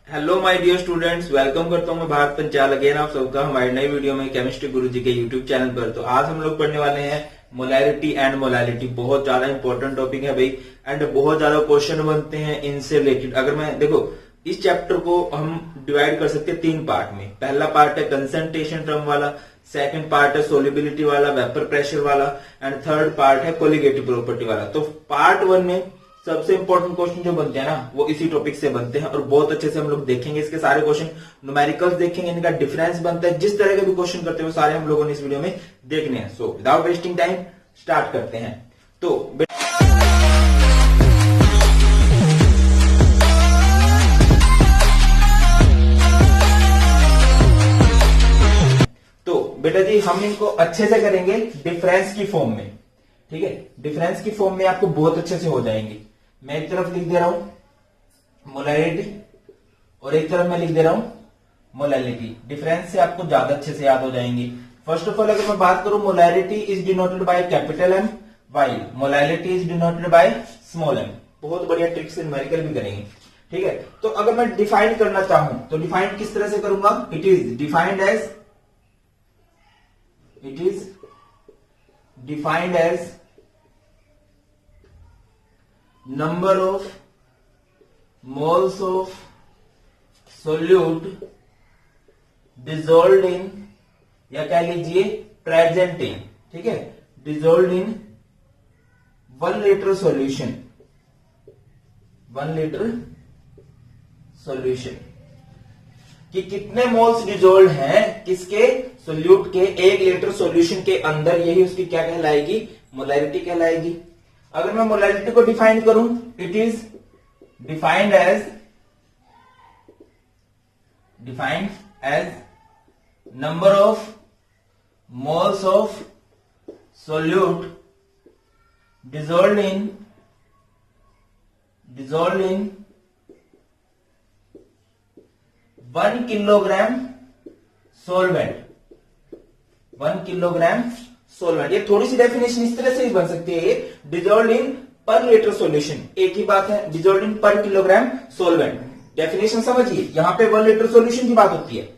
Hello my dear students, welcome करता हूं मैं भारत पंचाल अगेन आप सबका हमारी नई वीडियो में केमिस्ट्री गुरुजी के यूट्यूब चैनल पर। तो आज हम लोग पढ़ने वाले हैं मोलैरिटी एंड मोलैलिटी। बहुत ज्यादा इंपॉर्टेंट टॉपिक है भाई, एंड बहुत ज्यादा क्वेश्चन बनते हैं इनसे रिलेटेड। अगर मैं देखो इस चैप्टर को हम डिवाइड कर सकते हैं तीन पार्ट में। पहला पार्ट है कंसंट्रेशन टर्म वाला, सेकंड पार्ट है सोलिबिलिटी वाला, वेपर प्रेशर वाला, एंड थर्ड पार्ट है कोलिगेटिव प्रॉपर्टी वाला। तो पार्ट वन में सबसे इंपॉर्टेंट क्वेश्चन जो बनते हैं ना वो इसी टॉपिक से बनते हैं और बहुत अच्छे से हम लोग देखेंगे। इसके सारे क्वेश्चन न्यूमेरिकल्स देखेंगे, इनका डिफरेंस बनता है, जिस तरह के भी क्वेश्चन करते हैं वो सारे हम लोगों ने इस वीडियो में देखने हैं। So without wasting time start करते हैं। तो बेटा जी हम इनको अच्छे से करेंगे डिफरेंस की फॉर्म में, ठीक है। डिफरेंस की फॉर्म में आपको बहुत अच्छे से हो जाएंगे। मैं एक तरफ लिख दे रहा हूं मोलैरिटी और एक तरफ मैं लिख दे रहा हूं मोलैलिटी। डिफरेंस से आपको ज्यादा अच्छे से याद हो जाएंगे। फर्स्ट ऑफ ऑल अगर मैं बात करूं, molarity is denoted by capital M, while molality is denoted by small M. बहुत बढ़िया ट्रिक से न्यूमेरिकल भी करेंगे, ठीक है। तो अगर मैं डिफाइन करना चाहूं तो डिफाइन किस तरह से करूंगा? It is defined as number of moles of solute dissolved in, या कह लीजिए प्रेजेंट इन, ठीक है, dissolved in 1 litre solution, 1 litre solution कि कितने मोल्स डिजोल्व हैं किसके? सोल्यूट के 1 लीटर सॉल्यूशन के अंदर। यही उसकी क्या कहलाएगी? मोलैरिटी कहलाएगी। अगर मैं मोलैलिटी को डिफाइन करूं, it is defined as number of moles of solute dissolve in 1 kilogram solvent, 1 kilogram solvent. ये थोड़ी सी डेफिनेशन इस तरह से ही बन सकती है, डिजोल्व इन पर लीटर सॉल्यूशन, एक ही बात है, डिजोल्व इन पर किलोग्राम सोलवेंट। डेफिनेशन समझिए, यहां पे 1 लीटर सॉल्यूशन की बात होती है,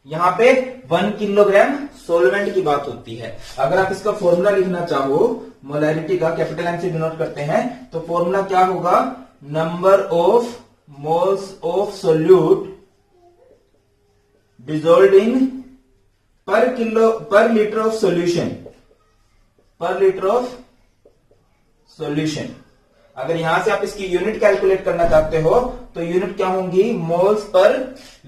यहां पे 1 किलोग्राम सोलवेंट की बात होती है। अगर आप इसका फॉर्मूला लिखना चाहो मोलैरिटी का, कैपिटल एम से डिनोट करते हैं, तो फॉर्मूला क्या होगा? Number of moles of solute dissolve इन पर लीटर ऑफ सोल्यूशन, पर लीटर ऑफ सॉल्यूशन। अगर यहां से आप इसकी यूनिट कैलकुलेट करना चाहते हो तो यूनिट क्या होंगी? Moles per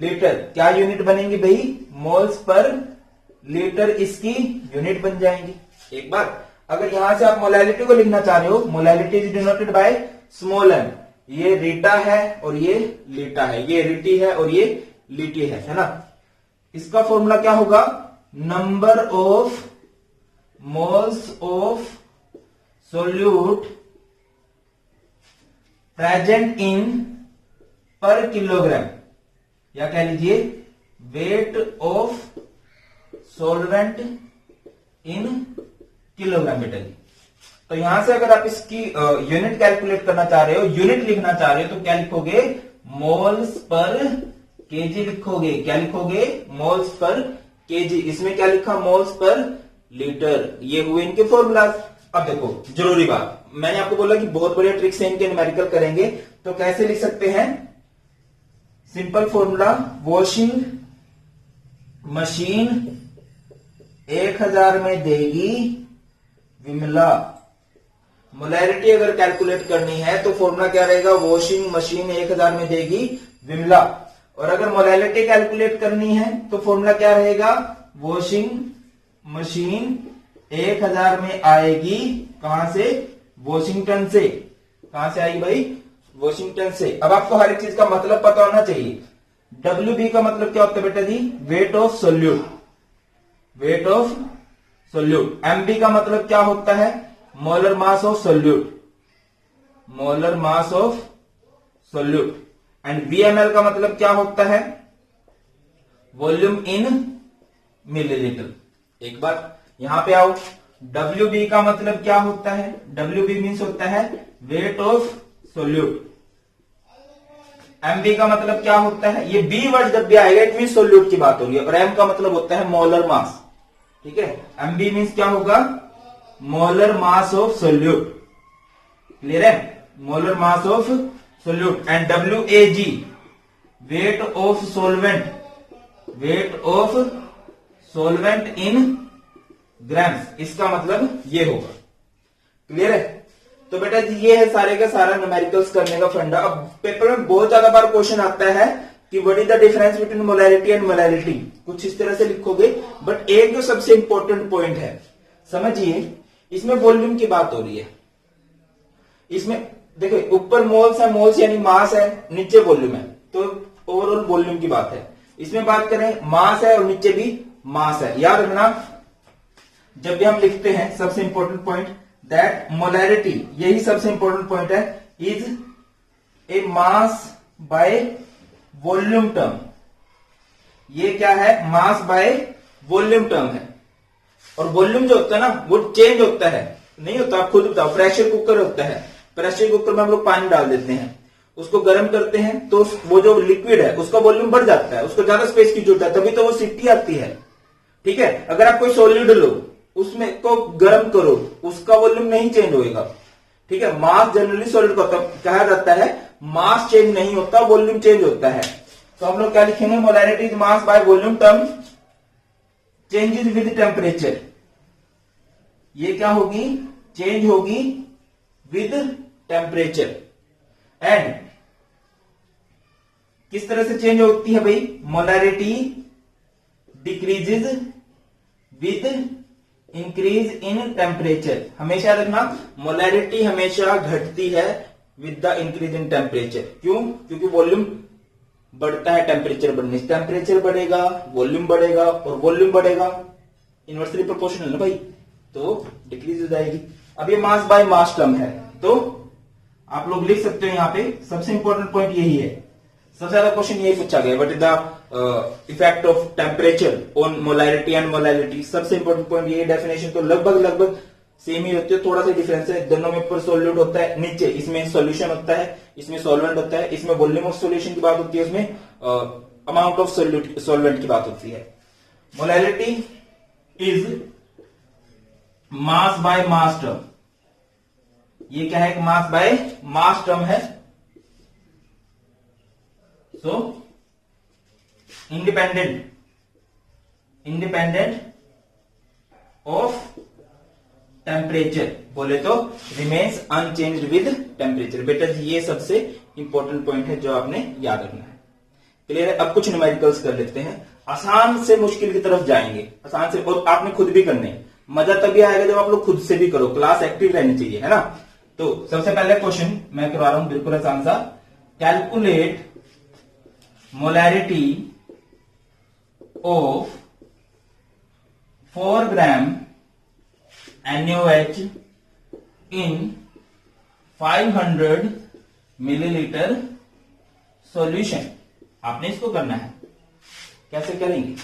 litre. क्या यूनिट बनेंगी भाई? मोल्स पर लीटर इसकी यूनिट बन जाएंगी। एक बात, अगर यहां से आप मोलैलिटी को लिखना चाह रहे हो, molality is denoted by small M. ये रीटा है और ये लीटा है, ये रीटी है और ये लीटी है ना। इसका फॉर्मूला क्या होगा? Number of moles of solute present in पर किलोग्राम, या कह लीजिए wait of solvent in kilogram. बेटा जी तो यहां से अगर आप इसकी यूनिट कैलकुलेट करना चाह रहे हो, यूनिट लिखना चाह रहे हो, तो क्या लिखोगे? मोल्स पर केजी लिखोगे। क्या लिखोगे? Moles per KG. इसमें क्या लिखा? Moles per litre. ये हुए इनके फॉर्मूलाज। अब देखो जरूरी बात, मैंने आपको बोला कि बहुत बढ़िया ट्रिक से इनके न्यूमेरिकल करेंगे। तो कैसे लिख सकते हैं? सिंपल फॉर्मूला, वॉशिंग मशीन 1000 में देगी विमला। मोलैरिटी अगर कैलकुलेट करनी है तो फॉर्मूला क्या रहेगा? वॉशिंग मशीन 1000 में देगी विमला। और अगर मोलैलिटी कैलकुलेट करनी है तो फॉर्मूला क्या रहेगा? वॉशिंग मशीन 1000 में आएगी कहां से? वॉशिंगटन से। कहां से आएगी भाई? वॉशिंगटन से। अब आपको हर एक चीज का मतलब पता होना चाहिए। WB का मतलब क्या होता है बेटा जी? Weight of solute, weight of solute. MB का मतलब क्या होता है? Molar mass of solute, molar mass of solute. And VML का मतलब क्या होता है? Volume in millilitre. एक बार यहां पे आओ, WB का मतलब क्या होता है? WB मीन्स होता है वेट ऑफ सोल्यूट। एमबी का मतलब क्या होता है, ये बी वर्ड जब भी आएगा इट मीन सोल्यूट की बात हो रही है, और एम का मतलब होता है मोलर मास। ठीक है, एमबी मीन्स क्या होगा, molar mass of solute. Clear है, molar mass of solute. And WAG weight of solvent, weight of solvent in grams, इसका मतलब ये होगा। क्लियर है, तो बेटा ये है सारे का सारा न्यूमेरिकल्स करने का फंडा। अब पेपर में बहुत ज्यादा बार क्वेश्चन आता है कि what is the difference between molarity and molality, कुछ इस तरह से लिखोगे। बट एक जो सबसे इंपॉर्टेंट पॉइंट है, समझिए, इसमें वॉल्यूम की बात हो रही है। इसमें देखो ऊपर मोल्स है, मोल्स यानी मास है, नीचे वॉल्यूम है, तो ओवरऑल वॉल्यूम की बात है। इसमें बात करें मास है और नीचे भी मास है। याद रखना जब भी हम लिखते हैं, सबसे इंपॉर्टेंट पॉइंट दैट मोलैरिटी, यही सबसे इंपॉर्टेंट पॉइंट है, is a mass by volume term. ये क्या है, मास बाय वॉल्यूम टर्म है। और वॉल्यूम जो होता है ना वो चेंज होता है, नहीं होता, आप खुद बताओ। प्रेशर कुकर होता है, प्रेशर कुकर में हम लोग पानी डाल देते हैं, उसको गर्म करते हैं, तो वो जो लिक्विड है उसका वॉल्यूम बढ़ जाता है, उसको ज्यादा स्पेस की जरूरत है, तभी तो वो सीटी आती है। ठीक है, अगर आप कोई सॉलिड लो, उसमें को गर्म करो, उसका वॉल्यूम नहीं चेंज होएगा। ठीक है, मास जनरली सॉलिड का कहा जाता है, मास चेंज नहीं होता, वॉल्यूम चेंज होता है। तो हम लोग क्या लिखेंगे, molarity is mass by volume term changes with temperature. ये क्या होगी, चेंज होगी विद टेम्परेचर। एंड किस तरह से चेंज होती है भाई, molarity decreases with increase in temperature. हमेशा रखना, मोलैरिटी हमेशा घटती है with the increase in temperature. क्यों, क्योंकि वॉल्यूम बढ़ता है टेम्परेचर बढ़ने से, टेम्परेचर बढ़ेगा वॉल्यूम बढ़ेगा, और वॉल्यूम बढ़ेगा इनवर्सली प्रोपोर्शनल ना भाई, तो डिक्रीज हो जाएगी। अब ये मास बाय मास टर्म है, तो आप लोग लिख सकते हो, यहां पे सबसे इंपॉर्टेंट पॉइंट यही है। सबसे ज्यादा क्वेश्चन यही पूछा गया, what is the effect of temperature on molarity and molality. सबसे इंपॉर्टेंट पॉइंट ये, डेफिनेशन तो लगभग सेम ही होती है, थोड़ा सा डिफरेंस है। दोनों में ऊपर सोल्यूट होता है, नीचे इसमें सॉल्यूशन होता है, इसमें सॉल्वेंट होता है। इसमें वॉल्यूम ऑफ सॉल्यूशन की बात होती है, इसमें अमाउंट ऑफ सॉल्वेंट की बात होती है। Molality is mass by mass term, ये क्या है, मास बाय मास टर्म है। सो इंडिपेंडेंट ऑफ टेम्परेचर, बोले तो रिमेन्स अनचेंज्ड विद टेम्परेचर। बेटा ये सबसे इंपॉर्टेंट पॉइंट है जो आपने याद रखना है। क्लियर है, अब कुछ न्यूमेरिकल्स कर लेते हैं, आसान से मुश्किल की तरफ जाएंगे, आसान से, और आपने खुद भी करने। मजा तभी आएगा जब आप लोग खुद से भी करो, क्लास एक्टिव रहनी चाहिए, है ना। तो सबसे पहले क्वेश्चन मैं करवा रहा हूं, बिल्कुल आसान सा। Calculate molarity of 4 gram NaOH in 500 millilitre solution. आपने इसको करना है, कैसे करेंगे,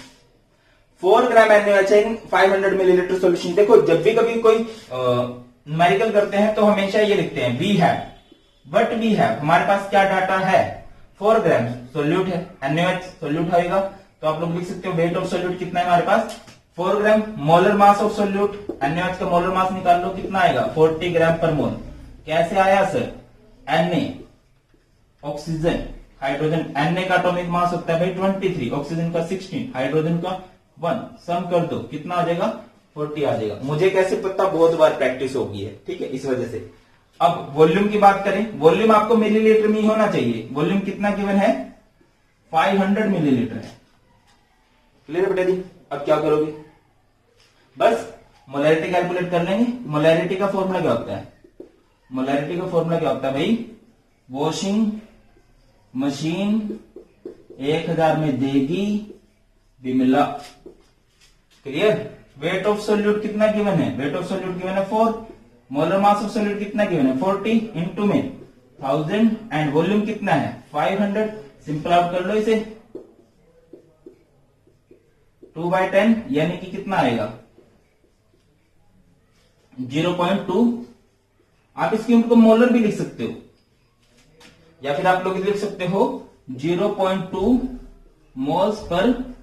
4 ग्राम NaOH इन 500 मिलीलीटर सॉल्यूशन। देखो जब भी कभी कोई न्यूमेरिकल करते हैं तो हमेशा ये लिखते हैं we have, but we have, हमारे पास क्या डाटा है, 4 ग्राम सोल्यूट है, NaOH सोल्यूट होगा, तो आप लोग लिख सकते हो वेट ऑफ सोल्यूट कितना है हमारे पास, 4 gram. Molar mass of solute, NaOH का मोलर मास निकाल लो, कितना आएगा, 40 ग्राम पर मोल। कैसे आया sir, Na oxygen, hydrogen, Na का एटॉमिक मास होता है भाई 23, ऑक्सीजन का 16, हाइड्रोजन का 1, सम कर दो कितना आ जाएगा, 40 आ जाएगा। मुझे कैसे पता, बहुत बार प्रैक्टिस हो गई है, ठीक है, इस वजह से। अब वॉल्यूम की बात करें, वॉल्यूम आपको मिलीलीटर में ही होना चाहिए। वॉल्यूम कितना गिवन है, 500 मिलीलीटर है। क्लियर है बेटा जी। अब क्या करोगे, बस मोलैरिटी कैलकुलेट कर लेंगे। मोलैरिटी का फॉर्मूला क्या होता है, मोलैरिटी का फॉर्मूला क्या होता है भाई, वॉशिंग मशीन 1000 में देगी Bimla. Clear. Weight of solute कितना गिवन है, वेट ऑफ सोल्यूट गिवन है 4, मोलर मास ऑफ सोल्यूट कितना गिवन है 40, इंटू में 1000, एंड वॉल्यूम कितना है 500। सिंपल आउट कर लो इसे, 2/10 यानी कि कितना आएगा 0.2। आप इसकी यूनिट को मोलर भी लिख सकते हो, या फिर आप लोग लिख सकते हो 0.2 मोल्स पर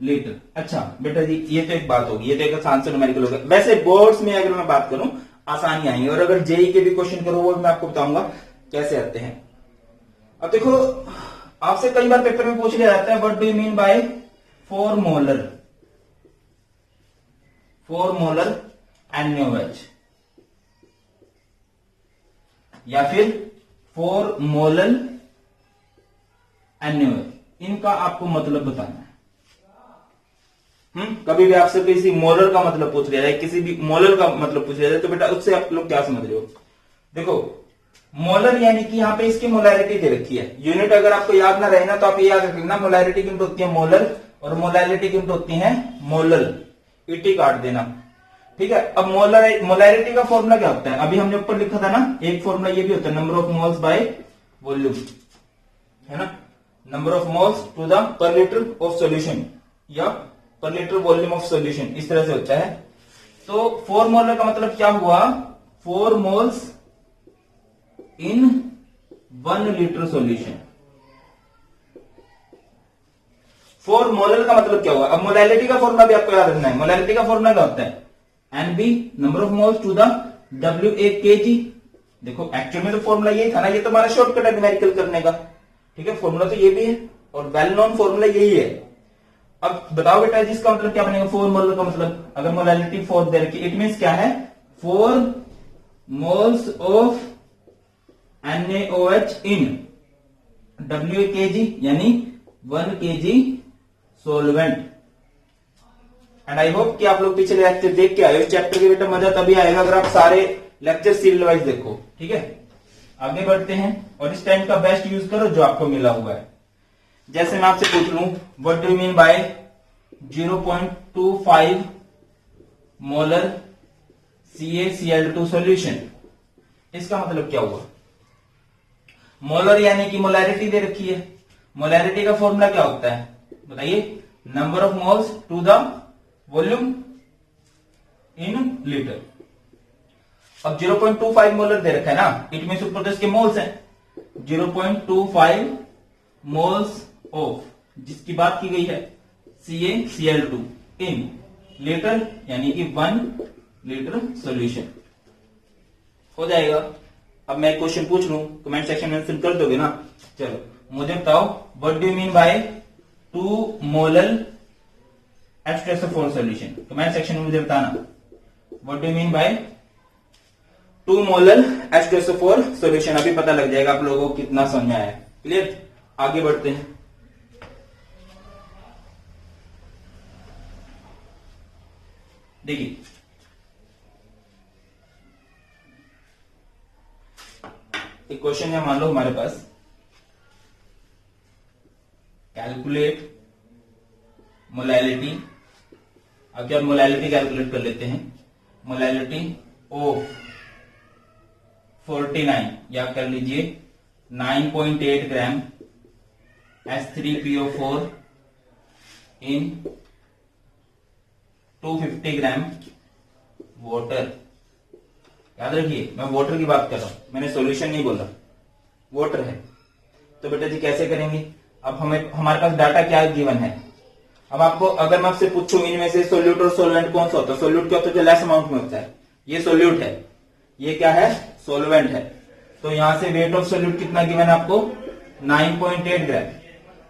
लीटर। अच्छा बेटा जी, ये तो एक बात होगी, ये तो एक आसान सा न्यूमेरिकल होगा। वैसे बोर्ड्स में अगर मैं बात करूं आसानी आएंगी, और अगर जेई के भी क्वेश्चन करो वो मैं आपको बताऊंगा कैसे आते हैं। अब देखो, आपसे कई बार पेपर में पूछ लिया जाता है what do you mean by 4 molar NaOH, या फिर 4 मोलर NaOH, इनका आपको मतलब बताना है। कभी भी आपसे किसी मोलर का मतलब पूछ लिया जाए, किसी भी मोलर का मतलब पूछ लिया जाए, तो बेटा उससे आप लोग क्या समझ रहे हो? देखो, मोलर यानी कि यहाँ पे इसकी मोलैरिटी दे रखी है। यूनिट अगर आपको याद ना रहे ना, तो आप ये याद रख लेना, मोलैरिटी की यूनिट होती है मोलर और मोलैरिटी की यूनिट होती है मोलर। ईटी काट देना, ठीक है। अब मोलैरिटी का फॉर्मूला क्या होता है? अभी हमने ऊपर लिखा था ना, एक फॉर्मूला ये भी होता है, number of moles by volume, है ना, number of moles to the per litre of solution या per litre volume of solution, इस तरह से होता है। तो 4 मोलर का मतलब क्या हुआ? 4 मोल्स इन 1 लीटर सॉल्यूशन। 4 मोलर का मतलब क्या हुआ? अब मोलैरिटी का फॉर्मूला भी आपको याद रखना है। मोलैरिटी का फॉर्मूला क्या होता है? NB number of moles to the WA kg। देखो एक्चुअल में तो फॉर्मूला यही था ना, ये तो हमारा शॉर्टकट है न्यूमेरिकल करने का, ठीक है। फॉर्मूला तो ये भी है और वेल नोन फॉर्मूला यही है। अब बताओ बेटा जिसका मतलब क्या बनेगा? 4 मोलर का मतलब, अगर मोलैरिटी 4 दे रखी, इट मींस क्या है? 4 moles of NaOH in WA kg, यानी 1 kg solvent. And I hope कि आप लोग पिछले लेक्चर देख के आए। इस चैप्टर के बेटा मजा तभी आएगा अगर आप सारे लेक्चर सीरियल वाइज देखो, ठीक है। आगे बढ़ते हैं और इस टाइम का बेस्ट यूज करो जो आपको मिला हुआ है। जैसे मैं आपसे पूछ लूं what do you mean by 0.25 molar CaCl2 solution, इसका मतलब क्या हुआ? मोलर यानी कि मोलैरिटी दे रखी है। मोलैरिटी का फॉर्मूला क्या होता है बताइए? Number of moles to the volume in litre. अब 0.25 मोलर दे रखा है ना, इट मींस ऊपर तो इसके मोल्स हैं। 0.25 मोल्स ऑफ, जिसकी बात की गई है, CaCl2 इन लीटर, यानी कि 1 लीटर सॉल्यूशन हो जाएगा। अब मैं क्वेश्चन पूछ लूं, कमेंट सेक्शन में आंसर कर दोगे ना? चलो मुझे बताओ what do you mean by 2 molar H2SO4 solution. Comment section में मुझे बताना what do you mean by 2 molar H2SO4 solution. अभी पता लग जाएगा आप लोगों को कितना समझ में आया। क्लियर? आगे बढ़ते हैं। देखिए एक क्वेश्चन है, मान लो हमारे पास कैलकुलेट मोलैरिटी। अब क्या मोलैरिटी कैलकुलेट कर लेते हैं। मोलैरिटी ऑफ 49 या कर लीजिए 9.8 ग्राम H3PO4 इन 250 ग्राम वाटर। याद रखिए मैं वाटर की बात कर रहा हूं, मैंने सॉल्यूशन नहीं बोला, वाटर है। तो बेटा जी कैसे करेंगे? अब हमारे पास डाटा क्या गिवन है। अब आपको अगर मैं आपसे पूछूं इनमें से सोल्यूट और सोलवेंट कौन सा होता है? सोल्यूट क्या होता है? जो लेस अमाउंट में होता है। ये सोल्यूट है, ये क्या है? सोलवेंट है। तो यहां से वेट ऑफ सोल्यूट कितना गिवन है आपको? 9.8 ग्राम।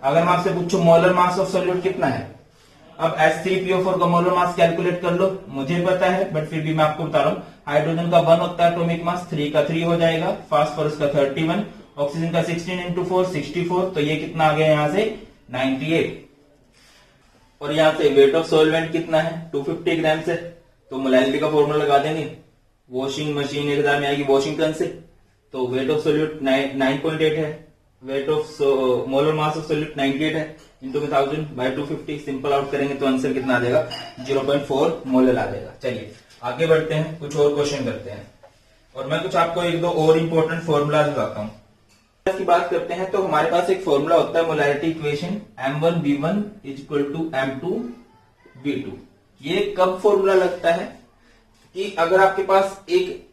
अगर मैं आपसे पूछूं मोलर मास ऑफ सोल्यूट कितना है, अब H3PO4 का मोलर मास कैलकुलेट कर लो। मुझे पता है बट फिर भी मैं आपको बता रहा हूं। हाइड्रोजन का 1 होता है एटॉमिक मास, 3 का 3 हो जाएगा। फास्फोरस का 31, ऑक्सीजन का 16 इंटू 4 64। तो ये कितना आ गया यहां से? 98। और यहां से वेट ऑफ सोलवेंट कितना है? 250 ग्राम से। तो मोलैरिटी का फॉर्मूला लगा देंगे। वॉशिंग मशीन 1000 में आएगी वॉशिंगटन से। तो वेट ऑफ सोल्यूट 9.8 है, weight of molar mass of solute 98 है, इंटू 1000 बाय 250। सिंपल आउट करेंगे तो आंसर कितना आ जाएगा? 0.4 मोलर आ जाएगा। चलिए आगे बढ़ते हैं, कुछ और क्वेश्चन करते हैं और मैं कुछ आपको 1-2 और इंपॉर्टेंट फॉर्मूला बताता हूं। की बात करते हैं तो हमारे पास एक फॉर्मूला होता है मोलैरिटी इक्वेशन M1V1 = M2V2। ये कब फॉर्मूला लगता है कि अगर आपके पास एक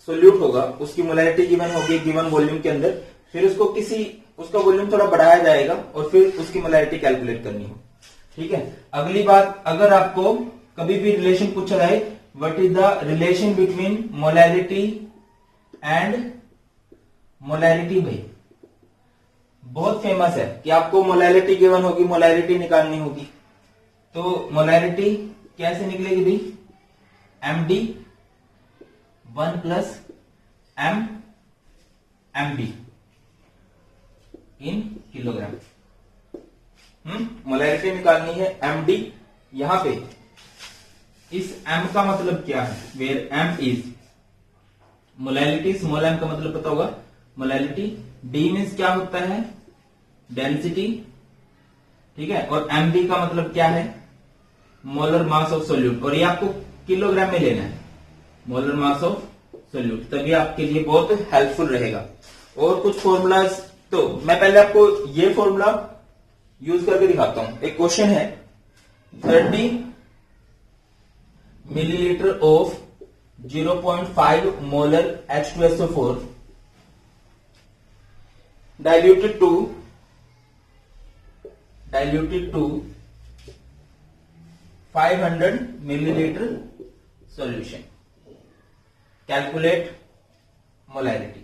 सोल्यूट होगा, उसकी मोलैरिटी गिवन होगी गिवन वॉल्यूम के अंदर, फिर उसको किसी उसका वॉल्यूम थोड़ा बढ़ाया जाएगा और फिर उसकी मोलैरिटी कैलकुलेट करनी हो। ठीक है, अगली बात, अगर आपको कभी भी रिलेशन पूछा जाए, what is the relation between molarity and molarity, भाई बहुत फेमस है कि आपको मोलैरिटी गिवन होगी, मोलैरिटी निकालनी होगी। तो मोलैरिटी कैसे निकलेगी भाई, MD 1 plus MB in kilogram. Molarity निकालनी है MD, यहां पे इस M का मतलब क्या है, where M is molarity, small m का मतलब पता होगा मोलैरिटी, D मीन्स क्या होता है, डेंसिटी, ठीक है, और MB का मतलब क्या है, मोलर मास ऑफ सोल्यूट, और ये आपको किलोग्राम में लेना है, मोलर मास ऑफ सोल्यूट, तभी आपके लिए बहुत हेल्पफुल रहेगा। और कुछ फॉर्मूलाज, तो मैं पहले आपको ये फॉर्मूला यूज करके दिखाता हूं। एक क्वेश्चन है, 30 millilitre of 0.5 molar H2SO4 diluted to 500 milliliter solution. Calculate molarity.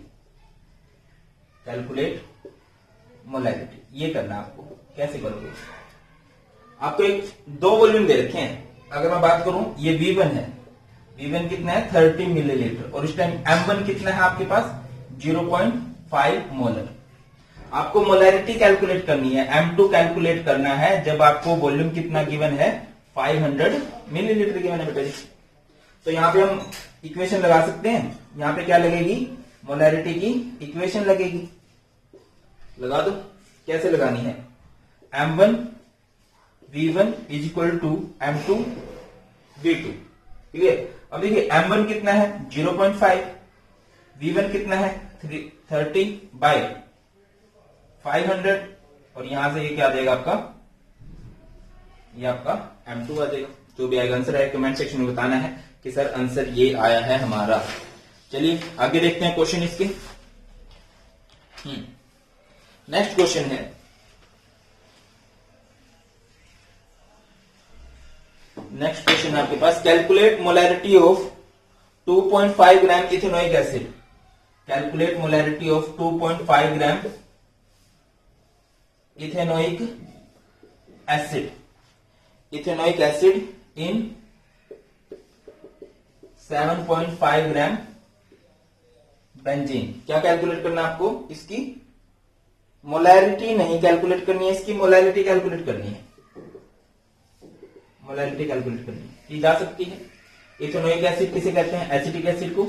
ये करना आपको, कैसे करोगे, आपको दो वॉल्यूम दे रखे हैं। अगर मैं बात करूं, ये V1 है, V1 कितना है 30 मिलीलीटर, और इस टाइम M1 कितना है आपके पास 0.5 मोलर। आपको मोलैरिटी कैलकुलेट करनी है, M2 कैलकुलेट करना है जब आपको वॉल्यूम कितना गिवन है 500 मिलीलीटर गिवन है बेटा जी। तो यहाँ पे हम इक्वेशन लगा सकते हैं, यहाँ पे क्या लगेगी, मोलैरिटी की इक्वेशन लगेगी, लगा दो। कैसे लगानी है, M1 V1 is equal to M2 V2, ठीक है। अब देखिए M1 कितना है 0.5, V1 कितना है 30 बाय 500, और यहां से ये क्या आ जाएगा आपका, ये आपका M2 आ जाएगा। जो भी आएगा आंसर है कमेंट सेक्शन में बताना है कि सर आंसर ये आया है हमारा। चलिए आगे देखते हैं क्वेश्चन इसके। नेक्स्ट क्वेश्चन है, नेक्स्ट क्वेश्चन आपके पास, calculate molarity of 2.5 gram ethanoic acid. Calculate molarity of 2.5 gram ethanoic acid, ethanoic acid in 7.5 gram benzene. क्या कैलकुलेट करना है आपको, इसकी मोलैरिटी नहीं कैलकुलेट करनी है, इसकी मोलैरिटी कैलकुलेट करनी है, मोलैरिटी कैलकुलेट करनी है, की जा सकती है। इथेनोइक एसिड किसे कहते हैं, एसिटिक एसिड को,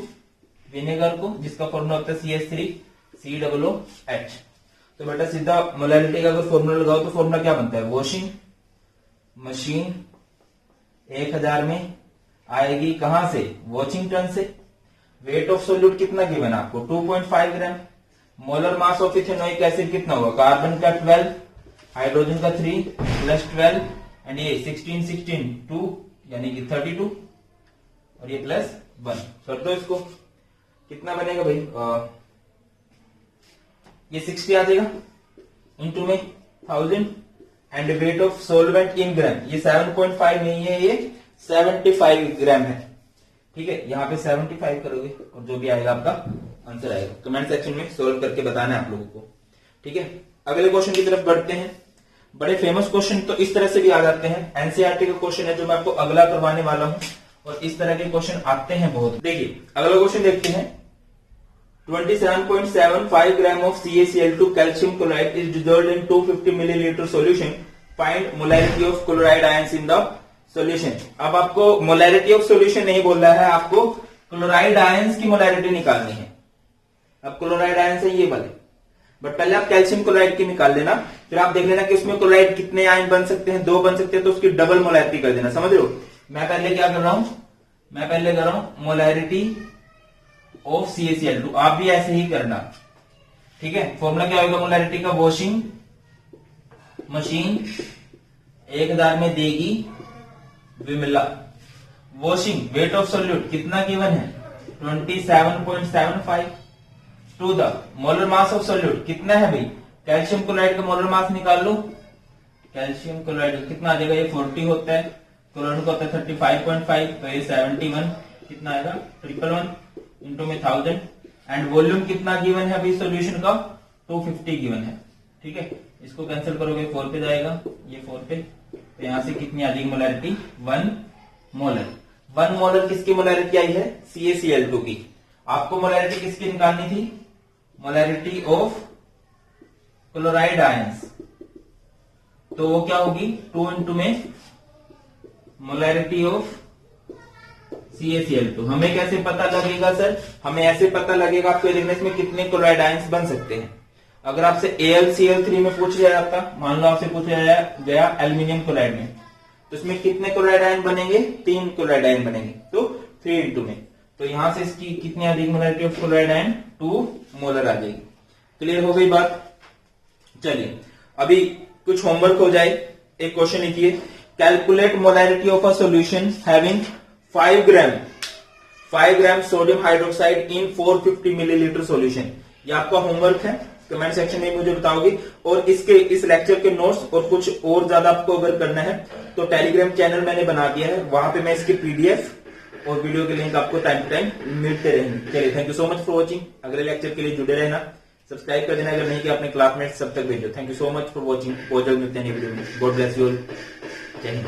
विनेगर को, जिसका फॉर्मूला होता है CH3COOH। तो बेटा सीधा मोलैरिटी का अगर फॉर्मूला लगाओ तो फॉर्मूला क्या बनता है, वॉशिंग मशीन 1000 में आएगी कहां से, वॉशिंग टन से। वेट ऑफ सोल्यूट कितना गिवन आपको 2.5 gram. Molar mass of ethanoic acid कितना होगा, कार्बन का 12, हाइड्रोजन का 3 प्लस 12 एंड ये 16 2 यानी कि 32, और ये प्लस 1 कर दो इसको, कितना बनेगा भाई, ये 60 आ जाएगा, इंटू में 1000 एंड वेट ऑफ सोलवेंट इन ग्राम, ये 7.5 नहीं है, ये 75 ग्राम है, ठीक है। यहाँ पे 75 करोगे और जो भी आएगा आपका आंसर आएगा। कमेंट सेक्शन में सोल्व करके बताना है आप लोगों को, ठीक है। अगले क्वेश्चन की तरफ बढ़ते हैं। बड़े फेमस क्वेश्चन तो इस तरह से भी आ जाते हैं, एनसीईआरटी का क्वेश्चन है जो मैं आपको अगला करवाने वाला हूं, और इस तरह के क्वेश्चन आते हैं बहुत। देखिए अगला क्वेश्चन देखते हैं, 27.75 gram of CaCl2 calcium chloride is dissolved in 250 millilitre solution, find molarity of chloride ions in the solution. अब आपको मोलैरिटी ऑफ सॉल्यूशन नहीं बोल रहा है, आपको क्लोराइड आयंस की मोलैरिटी निकालनी है। अब क्लोराइड आयंस है ये वाले, बट पहले आप कैल्शियम क्लोराइड की निकाल लेना, फिर आप देख लेना कि उसमें क्लोराइड कितने आयन बन सकते हैं, 2 बन सकते हैं, तो उसकी डबल मोलैरिटी कर देना, समझ रहे हो। मैं पहले क्या कर रहा हूं, मैं पहले कर रहा हूं मोलैरिटी ऑफ CaCl2, आप भी ऐसे ही करना, ठीक है। फॉर्मूला क्या होगा मोलैरिटी का, वॉशिंग मशीन 1000 में देगी Vimla. Washing weight of solute कितना गिवन है 27.75 to the molar mass of solute कितना है भाई कैल्शियम क्लोराइड का मोलर मास निकाल लो। कैल्शियम क्लोराइड कितना आ जाएगा, ये 40 होता है, क्लोरीन का होता है 35.5, तो ये 71 कितना आएगा 111 इंटू में 1000। एंड वॉल्यूम कितना गिवन है अभी सॉल्यूशन का, 250 गिवन है। ठीक है, इसको कैंसिल करोगे 4 पे जाएगा, ये 4 पे, तो यहां से कितनी आ जाएगी मोलैरिटी 1 मोलर। 1 मोलर किसकी मोलैरिटी आई है, CaCl2 की। आपको मोलैरिटी किसकी निकालनी थी, मोलैरिटी ऑफ क्लोराइड आयंस, तो वो क्या होगी 2 इंटू में मोलैरिटी ऑफ CaCl2। हमें कैसे पता लगेगा सर, हमें ऐसे पता लगेगा आपको देखने में कितने क्लोराइड आयंस बन सकते हैं। अगर आपसे AlCl3 में पूछ लिया जाता, मान लो आपसे पूछ लिया गया एल्यूमिनियम क्लोराइड में, तो इसमें कितने क्लोराइड आयन बनेंगे, 3 क्लोराइड आयन बनेंगे, तो 3 इंटू में, तो यहां से इसकी कितनी आ जाएगी molarity of chloride ion 2 molar आ जाएगी। क्लियर हो गई बात। चलिए अभी कुछ होमवर्क हो जाए। एक क्वेश्चन लिखिए, calculate molarity of a solution having 5 gram sodium hydroxide in 450 millilitre solution. ये आपका होमवर्क है, कमेंट सेक्शन में मुझे बताओगे। और इस लेक्चर के नोट्स और कुछ और ज्यादा आपको अगर करना है तो टेलीग्राम चैनल मैंने बना दिया है, वहां पे मैं इसकी PDF और वीडियो के लिंक आपको टाइम टू टाइम मिलते रहेंगे। चलिए, thank you so much for watching. अगले लेक्चर के लिए जुड़े रहना, सब्सक्राइब कर देना अगर नहीं किया अपने क्लासमेट सब तक भेजो। Thank you so much for watching. बहुत जल्द मिलते हैं वीडियो में। God bless you all. जय हिंद।